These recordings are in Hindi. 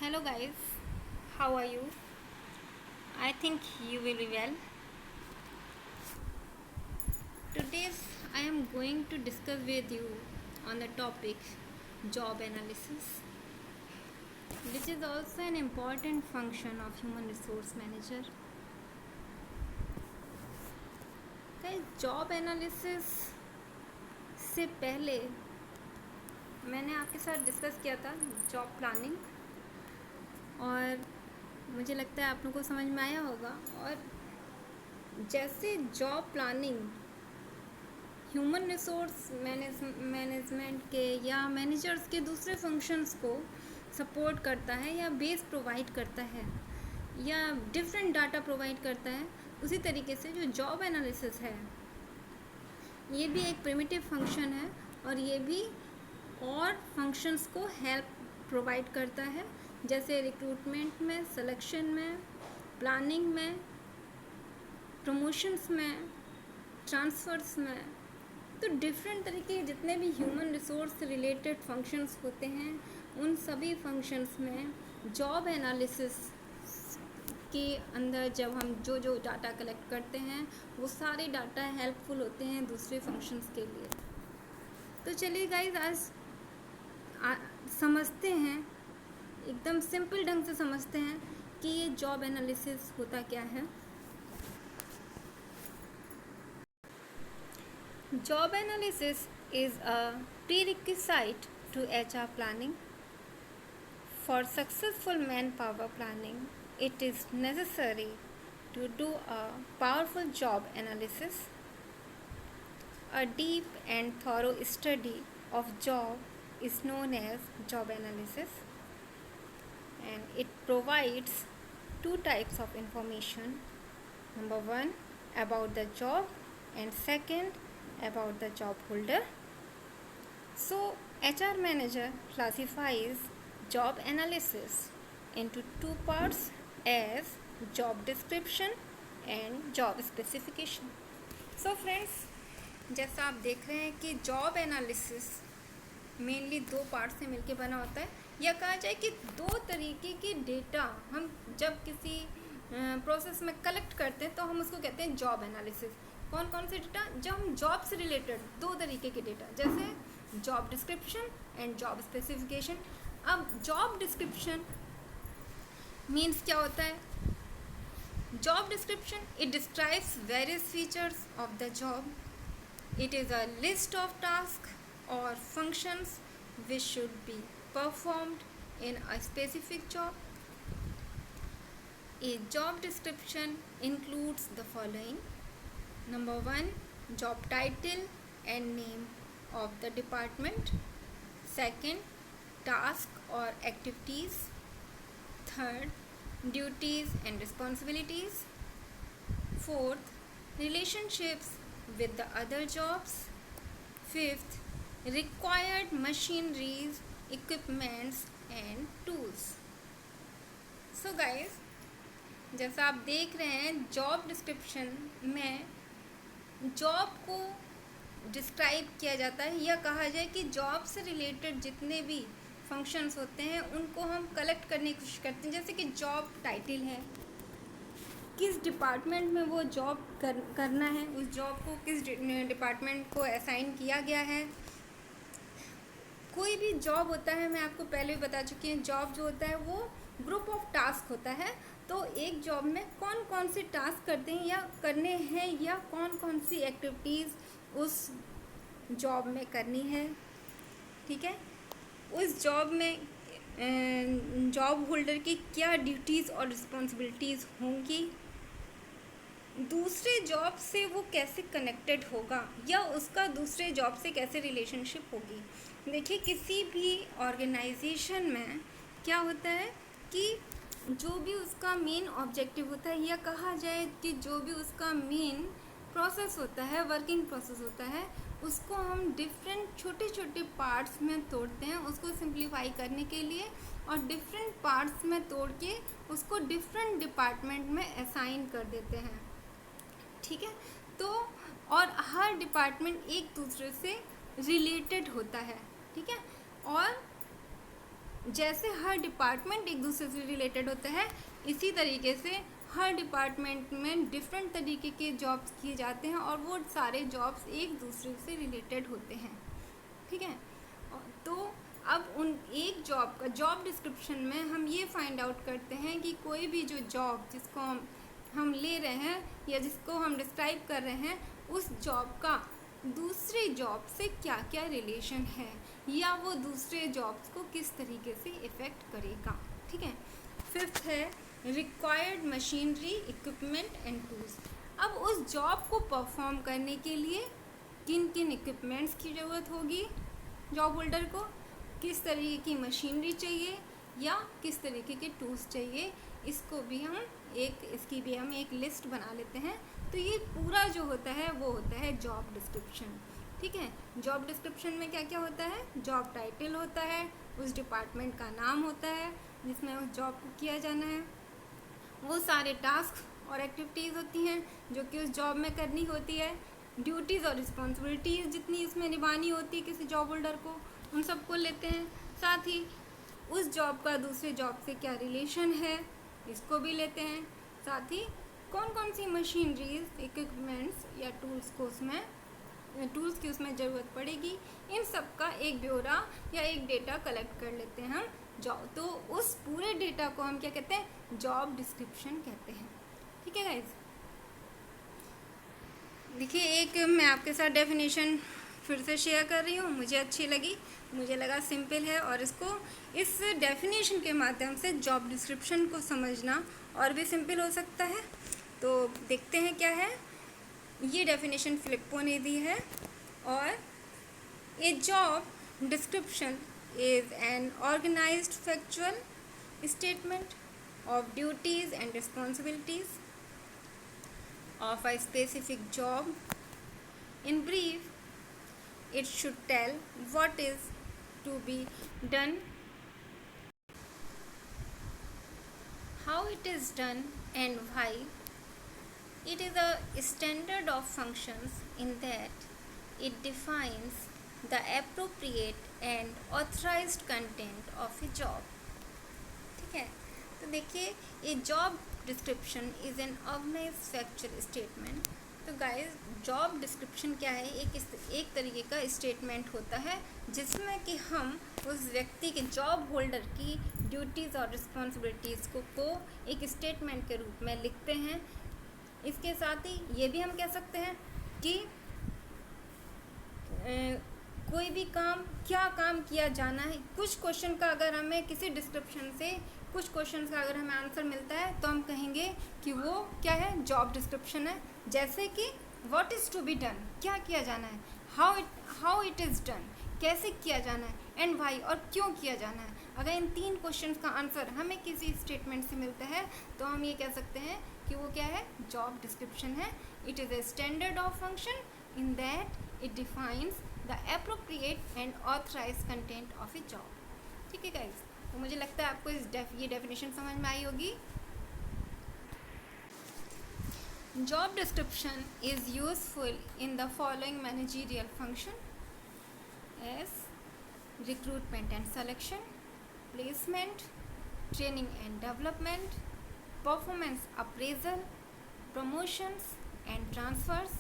Hello guys, how are you? I think you will be well. Today I am going to discuss with you on the topic job analysis, which is also an important function of human resource manager. Guys, job analysis से पहले मैंने आपके साथ डिस्कस किया था जॉब प्लानिंग, और मुझे लगता है आप लोगों को समझ में आया होगा। और जैसे job planning human resource management के या मैनेजर्स के दूसरे फंक्शंस को सपोर्ट करता है या बेस प्रोवाइड करता है या डिफरेंट डाटा प्रोवाइड करता है, उसी तरीके से जो जॉब एनालिसिस है ये भी एक प्रिमिटिव फंक्शन है और ये भी और फंक्शंस को हेल्प प्रोवाइड करता है, जैसे रिक्रूटमेंट में, सिलेक्शन में, प्लानिंग में, प्रमोशंस में, ट्रांसफ़र्स में। तो डिफरेंट तरीके जितने भी ह्यूमन रिसोर्स रिलेटेड फंक्शंस होते हैं उन सभी फंक्शंस में जॉब एनालिसिस के अंदर जब हम जो डाटा कलेक्ट करते हैं वो सारे डाटा हेल्पफुल होते हैं दूसरे फंक्शंस के लिए। तो चलिए गाइस आज समझते हैं, एकदम सिंपल ढंग से समझते हैं कि ये जॉब एनालिसिस होता क्या है। Job analysis is a prerequisite to HR planning. For successful manpower planning, it is necessary to do a powerful job analysis. A deep and thorough study of job is known as job analysis, and it provides two types of information. Number one, about the job, and second, about the job holder. So HR manager classifies job analysis into two parts as job description and job specification. So friends, जैसा आप देख रहे हैं कि जॉब एनालिसिस मेनली दो पार्ट से मिलके बना होता है, या कहा जाए कि दो तरीके के डेटा हम जब किसी प्रोसेस में कलेक्ट करते हैं तो हम उसको कहते हैं जॉब एनालिसिस। कौन कौन से डेटा? जब हम जॉब से रिलेटेड दो तरीके के डेटा, जैसे job description and job specification. अब जॉब डिस्क्रिप्शन मीन्स क्या होता है? Job description, it describes various features of the job. It is a list of tasks or functions which should be performed in a specific job. A job description includes the following. Number one, job title and name of the department. Second, task or activities. Third, duties and responsibilities. Fourth, relationships with the other jobs. Fifth, required machineries, equipments and tools. So guys, जैसा आप देख रहे हैं जॉब डिस्क्रिप्शन में जॉब को डिस्क्राइब किया जाता है, या कहा जाए कि जॉब से रिलेटेड जितने भी फंक्शंस होते हैं उनको हम कलेक्ट करने की कोशिश करते हैं। जैसे कि जॉब टाइटल है, किस डिपार्टमेंट में वो जॉब करना है, उस जॉब को किस डिपार्टमेंट को असाइन किया गया है। कोई भी जॉब होता है, मैं आपको पहले भी बता चुकी हूँ, जॉब जो होता है वो ग्रुप ऑफ टास्क होता है। तो एक जॉब में कौन कौन से टास्क करते हैं या करने हैं, या कौन कौन सी एक्टिविटीज़ उस जॉब में करनी है, ठीक है। उस जॉब में जॉब होल्डर की क्या ड्यूटीज़ और रिस्पॉन्सिबिलिटीज़ होंगी, दूसरे जॉब से वो कैसे कनेक्टेड होगा, या उसका दूसरे जॉब से कैसे रिलेशनशिप होगी। देखिए, किसी भी ऑर्गेनाइजेशन में क्या होता है कि जो भी उसका मेन ऑब्जेक्टिव होता है, या कहा जाए कि जो भी उसका मेन प्रोसेस होता है, वर्किंग प्रोसेस होता है, उसको हम डिफरेंट छोटे छोटे पार्ट्स में तोड़ते हैं उसको सिंप्लीफाई करने के लिए, और डिफरेंट पार्ट्स में तोड़ के उसको डिफरेंट डिपार्टमेंट में असाइन कर देते हैं, ठीक है। तो और हर डिपार्टमेंट एक दूसरे से रिलेटेड होता है, ठीक है। और जैसे हर डिपार्टमेंट एक दूसरे से रिलेटेड होता है, इसी तरीके से हर डिपार्टमेंट में डिफरेंट तरीके के जॉब्स किए जाते हैं और वो सारे जॉब्स एक दूसरे से रिलेटेड होते हैं, ठीक है। तो अब उन एक जॉब का जॉब डिस्क्रिप्शन में हम ये फाइंड आउट करते हैं कि कोई भी जो जॉब जिसको हम ले रहे हैं या जिसको हम डिस्क्राइब कर रहे हैं, उस जॉब का दूसरे जॉब से क्या क्या रिलेशन है या वो दूसरे जॉब्स को किस तरीके से इफ़ेक्ट करेगा, ठीक है। फिफ्थ है required machinery, equipment and tools. अब उस जॉब को परफॉर्म करने के लिए किन किन इक्विपमेंट्स की ज़रूरत होगी जॉब होल्डर को, किस तरीके की मशीनरी चाहिए या किस तरीके के टूल्स चाहिए, इसकी भी हम एक लिस्ट बना लेते हैं। तो ये पूरा जो होता है वो होता है जॉब डिस्क्रिप्शन, ठीक है। जॉब डिस्क्रिप्शन में क्या क्या होता है, जॉब टाइटल होता है, उस डिपार्टमेंट का नाम होता है जिसमें उस जॉब को किया जाना है, वो सारे टास्क और एक्टिविटीज़ होती हैं जो कि उस जॉब में करनी होती है, ड्यूटीज़ और रिस्पॉन्सिबिलिटीज़ जितनी इसमें निभानी होती है किसी जॉब होल्डर को, उन सबको लेते हैं। साथ ही उस जॉब का दूसरे जॉब से क्या रिलेशन है, इसको भी लेते हैं। साथ ही कौन कौन सी मशीनरीज, इक्विपमेंट्स या टूल्स की उसमें ज़रूरत पड़ेगी, इन सब का एक ब्यौरा या एक डेटा कलेक्ट कर लेते हैं हम जॉब। तो उस पूरे डेटा को हम क्या कहते हैं, जॉब डिस्क्रिप्शन कहते हैं, ठीक है गाइज। देखिए एक मैं आपके साथ डेफिनेशन फिर से शेयर कर रही हूँ, मुझे अच्छी लगी, मुझे लगा सिंपल है और इसको इस डेफिनेशन के माध्यम से जॉब डिस्क्रिप्शन को समझना और भी सिंपल हो सकता है। तो देखते हैं क्या है। ये डेफिनेशन फिलिप्पो ने दी है और a job description is an organised factual statement of duties and responsibilities of a specific job. In brief, it should tell what is to be done, how it is done, and why. It is a standard of functions in that it defines the appropriate and authorized content of a job. ठीक है, तो देखिए ये job description is an organised factual statement. तो गाइस जॉब डिस्क्रिप्शन क्या है, एक तरीके का स्टेटमेंट होता है जिसमें कि हम उस व्यक्ति के जॉब होल्डर की ड्यूटीज़ और रिस्पॉन्सिबिलिटीज़ को एक स्टेटमेंट के रूप में लिखते हैं। इसके साथ ही ये भी हम कह सकते हैं कि कोई भी क्या काम किया जाना है। कुछ क्वेश्चन का अगर हमें किसी डिस्क्रिप्शन से कुछ क्वेश्चन का अगर हमें आंसर मिलता है तो हम कहेंगे कि वो क्या है, जॉब डिस्क्रिप्शन है। जैसे कि what is to be done, क्या किया जाना है, हाउ इट इज़ डन, कैसे किया जाना है, एंड वाई, और क्यों किया जाना है। अगर इन 3 क्वेश्चन का आंसर हमें किसी स्टेटमेंट से मिलता है तो हम ये कह सकते हैं कि वो क्या है, जॉब डिस्क्रिप्शन है। It is a standard of function in that it defines the appropriate and authorised content of A job. ठीक है गाइस, तो मुझे लगता है आपको ये डेफिनेशन समझ में आई होगी। Job description is useful in the following managerial function as recruitment and selection, placement, training and development, performance appraisal, promotions and transfers,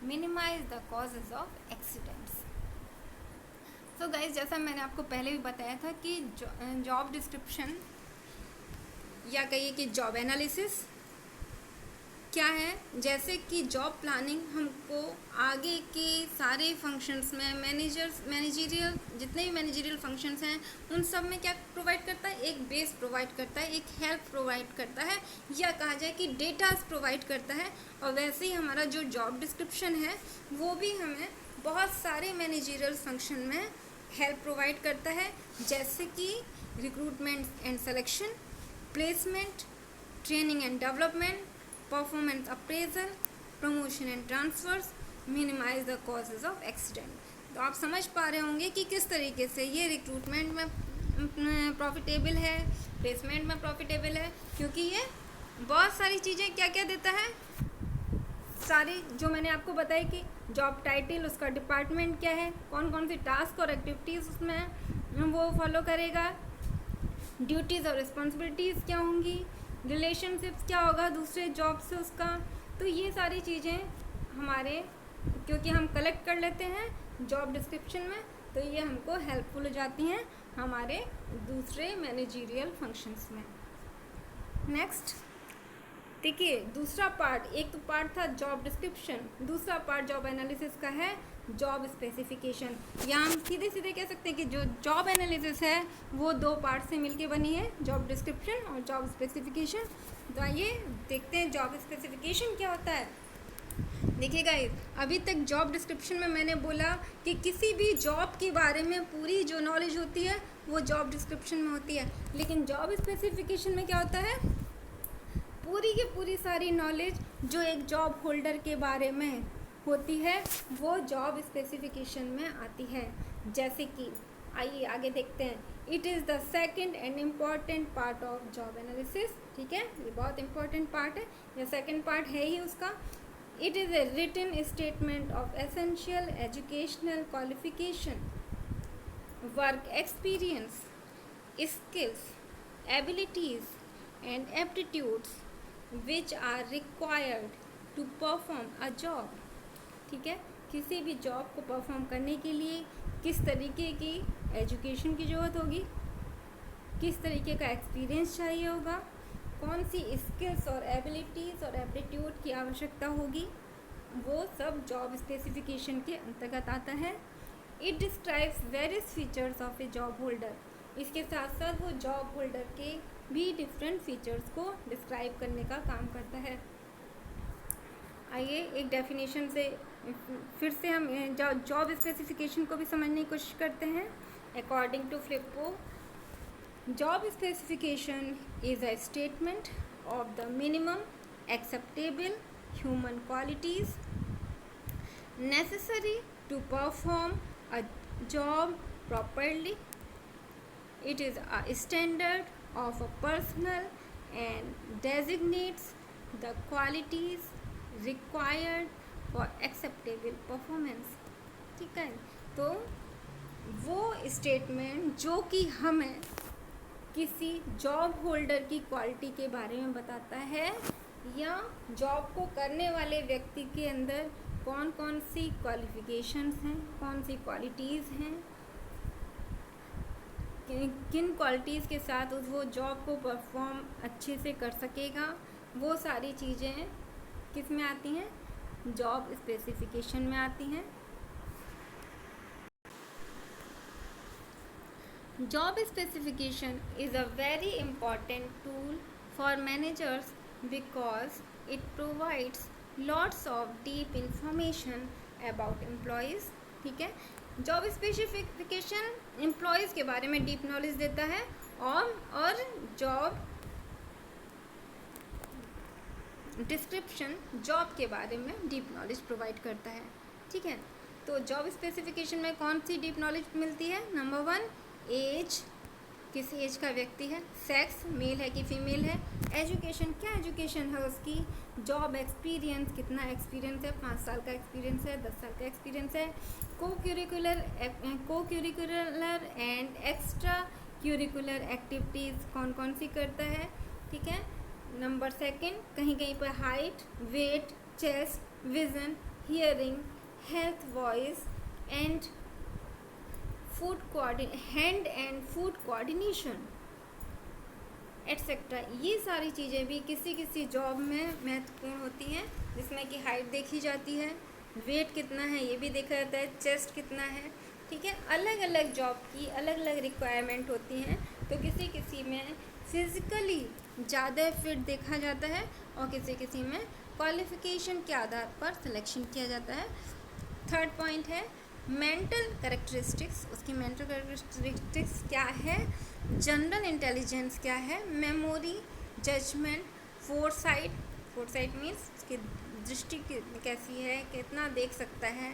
minimize the causes of accidents. So guys, जैसा मैंने आपको पहले भी बताया था कि जॉब डिस्क्रिप्शन या कहिए कि जॉब एनालिसिस क्या है। जैसे कि जॉब प्लानिंग हमको आगे के सारे फंक्शंस में मैनेजरियल जितने भी मैनेजरियल फंक्शंस हैं उन सब में क्या प्रोवाइड करता है, एक बेस प्रोवाइड करता है, एक हेल्प प्रोवाइड करता है, या कहा जाए कि डेटास प्रोवाइड करता है। और वैसे ही हमारा जो जॉब डिस्क्रिप्शन है वो भी हमें बहुत सारे मैनेजरियल फंक्शन में हेल्प प्रोवाइड करता है, जैसे कि recruitment and selection, placement, training and development, performance appraisal, promotion and transfers, minimise the causes of accident. तो आप समझ पा रहे होंगे कि किस तरीके से ये रिक्रूटमेंट में प्रॉफिटेबल है, प्लेसमेंट में प्रॉफिटेबल है, क्योंकि ये बहुत सारी चीज़ें क्या क्या देता है, सारी जो मैंने आपको बताई कि जॉब टाइटल, उसका डिपार्टमेंट क्या है, कौन कौन सी टास्क और एक्टिविटीज़ उसमें वो फॉलो करेगा, ड्यूटीज़ और रिस्पॉन्सिबिलिटीज़ क्या होंगी, रिलेशनशिप्स क्या होगा दूसरे जॉब से उसका। तो ये सारी चीज़ें हमारे, क्योंकि हम कलेक्ट कर लेते हैं जॉब डिस्क्रिप्शन में, तो ये हमको हेल्पफुल हो जाती हैं हमारे दूसरे मैनेजरियल फंक्शंस में। नेक्स्ट देखिए, दूसरा पार्ट, एक तो पार्ट था जॉब डिस्क्रिप्शन, दूसरा पार्ट जॉब एनालिसिस का है जॉब स्पेसिफिकेशन। या हम सीधे सीधे कह सकते हैं कि जो जॉब एनालिसिस है वो दो पार्ट से मिलके बनी है, जॉब डिस्क्रिप्शन और जॉब स्पेसिफिकेशन। तो आइए देखते हैं जॉब स्पेसिफिकेशन क्या होता है। देखिए गाइस, अभी तक जॉब डिस्क्रिप्शन में मैंने बोला कि किसी भी जॉब के बारे में पूरी जो नॉलेज होती है वो जॉब डिस्क्रिप्शन में होती है, लेकिन जॉब स्पेसिफिकेशन में क्या होता है, पूरी की पूरी सारी नॉलेज जो एक जॉब होल्डर के बारे में होती है वो जॉब स्पेसिफिकेशन में आती है। जैसे कि आइए आगे देखते हैं, it is the second and important part of job analysis. ठीक है, ये बहुत इंपॉर्टेंट पार्ट है, ये सेकंड पार्ट है ही उसका। It is a written statement of essential educational qualification, work experience, skills, abilities and aptitudes which are required to perform a job। ठीक है, किसी भी जॉब को परफॉर्म करने के लिए किस तरीके की एजुकेशन की ज़रूरत होगी, किस तरीके का एक्सपीरियंस चाहिए होगा, कौन सी स्किल्स और एबिलिटीज़ और एप्टीट्यूड की आवश्यकता होगी, वो सब जॉब स्पेसिफिकेशन के अंतर्गत आता है। It describes various features of A job holder, इसके साथ साथ वो जॉब होल्डर के भी डिफरेंट फीचर्स को डिस्क्राइब करने का काम करता है। आइए एक डेफिनेशन से फिर से हम जॉब स्पेसिफिकेशन को भी समझने की कोशिश करते हैं। According to Flippo, job specification is a statement of the minimum acceptable human qualities necessary to perform a job properly. It is a standard of a personnel and designates the qualities required for acceptable performance। ठीक है, तो वो स्टेटमेंट जो कि हमें किसी जॉब होल्डर की क्वालिटी के बारे में बताता है या जॉब को करने वाले व्यक्ति के अंदर कौन कौन सी क्वालिफ़िकेशंस हैं, कौन सी क्वालिटीज़ हैं, किन क्वालिटीज़ के साथ वो जॉब को परफॉर्म अच्छे से कर सकेगा, वो सारी चीज़ें किस में आती हैं, जॉब स्पेसिफिकेशन में आती हैं। Job specification is a very important tool for managers because it provides lots of deep information about employees. ठीक है, जॉब स्पेसिफिकेशन एम्प्लॉयज़ के बारे में डीप नॉलेज देता है और जॉब डिस्क्रिप्शन जॉब के बारे में डीप नॉलेज प्रोवाइड करता है। ठीक है, तो जॉब स्पेसिफिकेशन में कौन सी डीप नॉलेज मिलती है, नंबर 1 एज, किस एज का व्यक्ति है, सेक्स मेल है कि फीमेल है, एजुकेशन क्या एजुकेशन है उसकी, जॉब एक्सपीरियंस कितना एक्सपीरियंस है, 5 साल का एक्सपीरियंस है, 10 साल का एक्सपीरियंस है, को curricular and extra curricular activities कौन कौन सी करता है। ठीक है, नंबर 2 कहीं कहीं पर height, weight, chest, vision, hearing, health, voice and hand and foot coordination etcetera. ये सारी चीज़ें भी किसी किसी जॉब में महत्वपूर्ण होती हैं, जिसमें कि हाइट देखी जाती है, वेट कितना है ये भी देखा जाता है, चेस्ट कितना है। ठीक है, अलग अलग जॉब की अलग अलग रिक्वायरमेंट होती हैं, तो किसी किसी में फिज़िकली ज़्यादा फिट देखा जाता है और किसी किसी में क्वालिफ़िकेशन के आधार पर सिलेक्शन किया जाता है। 3rd पॉइंट है मेंटल कैरेक्टरिस्टिक्स, उसकी मेंटल कैरेक्टरिस्टिक्स क्या है, जनरल इंटेलिजेंस क्या है, मेमोरी, जजमेंट, फोरसाइट मीन्स उसकी दृष्टि कैसी है, कितना देख सकता है,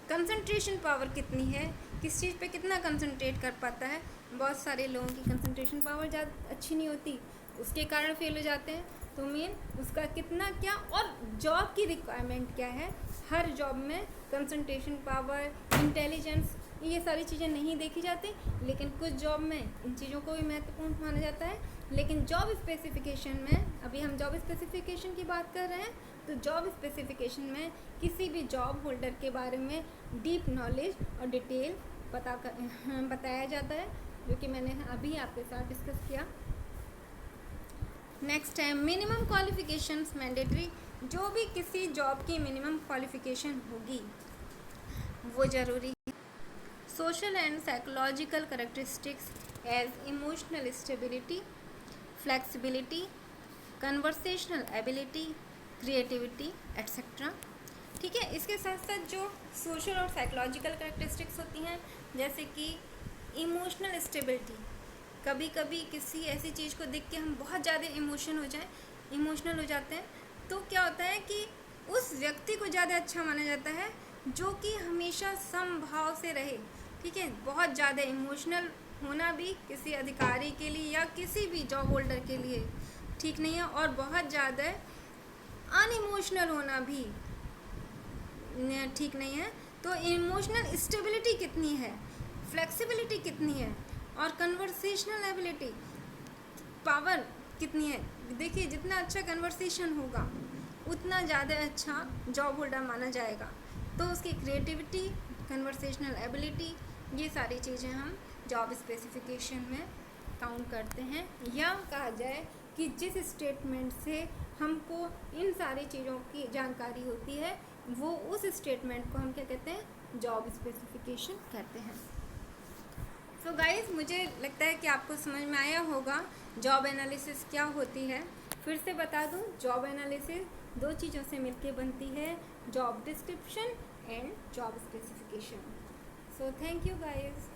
कंसंट्रेशन पावर कितनी है, किस चीज़ पे कितना कंसंट्रेट कर पाता है। बहुत सारे लोगों की कंसंट्रेशन पावर ज़्यादा अच्छी नहीं होती, उसके कारण फेल हो जाते हैं। तो मेन उसका कितना क्या और जॉब की रिक्वायरमेंट क्या है, हर जॉब में कंसंट्रेशन पावर, इंटेलिजेंस ये सारी चीज़ें नहीं देखी जाती, लेकिन कुछ जॉब में इन चीज़ों को भी महत्वपूर्ण माना जाता है। लेकिन जॉब स्पेसिफिकेशन में, अभी हम जॉब स्पेसिफिकेशन की बात कर रहे हैं, तो जॉब स्पेसिफिकेशन में किसी भी जॉब होल्डर के बारे में डीप नॉलेज और डिटेल बताया जाता है, जो कि मैंने अभी आपके साथ डिस्कस किया। नेक्स्ट है मिनिमम क्वालिफिकेशंस मैंडेटरी। जो भी किसी जॉब की मिनिमम क्वालिफिकेशन होगी वो ज़रूरी है। Social and psychological characteristics as emotional stability, flexibility, conversational ability, creativity etcetera. ठीक है, इसके साथ साथ जो सोशल और साइकोलॉजिकल कैरेक्टरिस्टिक्स होती हैं, जैसे कि इमोशनल स्टेबिलिटी, कभी कभी किसी ऐसी चीज़ को देख के हम बहुत ज़्यादा इमोशनल हो जाते हैं, तो क्या होता है कि उस व्यक्ति को ज़्यादा अच्छा माना जाता है जो कि हमेशा समभाव से रहे। ठीक है, बहुत ज़्यादा इमोशनल होना भी किसी अधिकारी के लिए या किसी भी जॉब होल्डर के लिए ठीक नहीं है, और बहुत ज़्यादा अनइमोशनल होना भी ठीक नहीं है। तो इमोशनल स्टेबिलिटी कितनी है, फ्लेक्सिबिलिटी कितनी है, और कन्वर्सेशनल एबिलिटी पावर कितनी है। देखिए, जितना अच्छा कन्वर्सेशन होगा उतना ज़्यादा अच्छा जॉब होल्डर माना जाएगा। तो उसकी क्रिएटिविटी, कन्वर्सेशनल एबिलिटी, ये सारी चीज़ें हम जॉब स्पेसिफिकेशन में काउंट करते हैं। या कहा जाए कि जिस स्टेटमेंट से हमको इन सारी चीज़ों की जानकारी होती है, वो उस स्टेटमेंट को हम क्या कहते हैं, जॉब स्पेसिफिकेशन कहते हैं। तो गाइज़, मुझे लगता है कि आपको समझ में आया होगा जॉब एनालिसिस क्या होती है। फिर से बता दूं, जॉब एनालिसिस दो चीज़ों से मिलके बनती है, job description and job specification. So thank you guys.